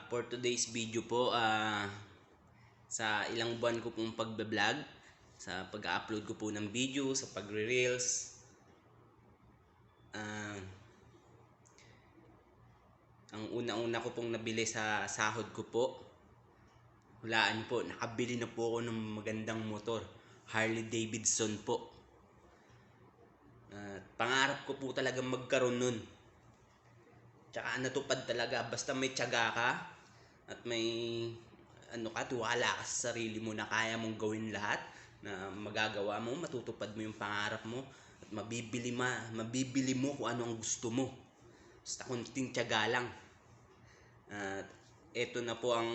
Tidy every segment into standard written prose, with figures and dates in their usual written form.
For today's video po, sa ilang buwan ko pong pagbe-vlog, sa pag-upload ko po ng video, sa pagre-reels, ang una-una ko pong nabili sa sahod ko po, hulaan po, nakabili na po ako ng magandang motor, Harley Davidson po. Pangarap ko po talaga magkaroon nun. Tsaka natupad talaga, basta may tiyaga ka at may tiwala ka sa sarili mo na kaya mong gawin lahat, na magagawa mo, matutupad mo yung pangarap mo at mabibili mo kung ano ang gusto mo. Basta konting tiyaga lang. At eto na po ang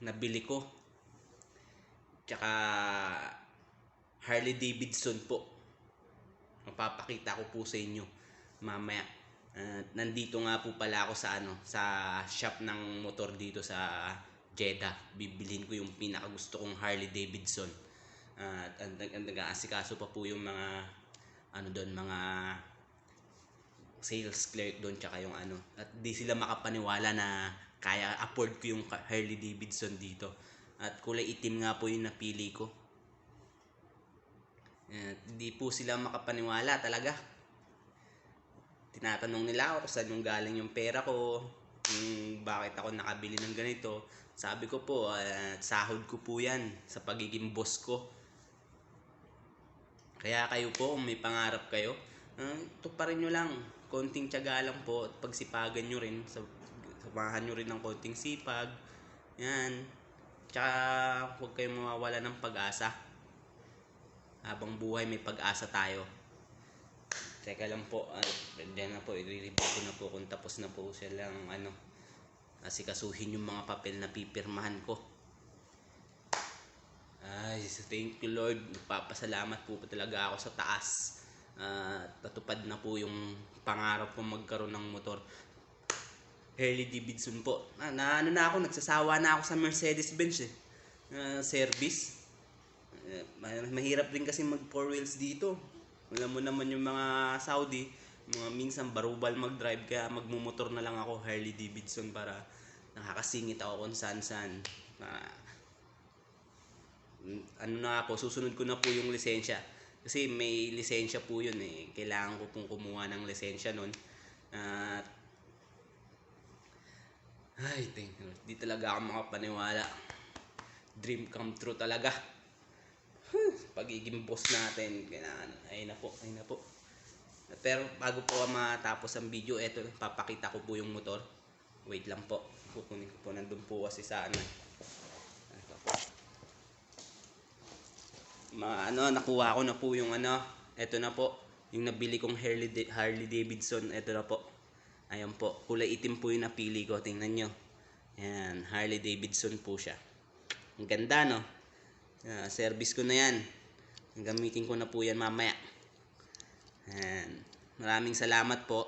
nabili ko. Tsaka Harley Davidson po. Mapapakita ko po sa inyo mamaya. Nandito nga po pala ako sa shop ng motor dito sa Jeddah. Bibilhin ko yung pinakagusto kong Harley Davidson. At nag-aasikaso pa po yung mga mga sales clerk doon, tsaka yung at di sila makapaniwala na kaya afford ko yung Harley Davidson dito. At kulay itim nga po yung napili ko. Hindi po sila makapaniwala talaga. Tinatanong nila ako kung saan yung galing yung pera ko, bakit ako nakabili ng ganito. Sabi ko po, sahod ko po yan sa pagiging boss ko. Kaya kayo po, kung may pangarap kayo, tuparin nyo lang. Konting tiyaga lang po at pagsipagan nyo rin. Samahan nyo rin ng konting sipag. Yan. Tsaka huwag kayong mawawala ng pag-asa. Habang buhay may pag-asa tayo. Teka lang po, dyan na po, i-review ko na po kung tapos na po siya lang asikasuhin yung mga papel na pipirmahan ko. Ay, thank you Lord, nagpapasalamat po talaga ako sa taas. Natupad na po yung pangarap ko magkaroon ng motor, Harley Davidson po. Nagsasawa na ako sa Mercedes-Benz service. Mahirap din kasi mag 4 wheels dito. Alam mo naman yung mga Saudi, minsan barubal mag-drive, kaya magmumotor na lang ako Harley Davidson para nakakasingit ako kung saan-saan. Susunod ko na po yung lisensya. Kasi may lisensya po yun Kailangan ko pong kumuha ng lisensya nun. Thank you. Di talaga ako makapaniwala. Dream come true talaga. Pagiging boss natin, ayun na po. Pero bago po matapos ang video, eto, papakita ko po yung motor. Wait lang po, kukunin ko po, nandun po kasi sa nakuha ko na po yung eto na po, yung nabili kong Harley Davidson. Eto na po, ayan po, kulay itim po yung napili ko, tingnan nyo. Ayan, Harley Davidson po siya. Ang ganda, no? Service ko na yan. Gamitin ko na po yan mamaya. Maraming salamat po.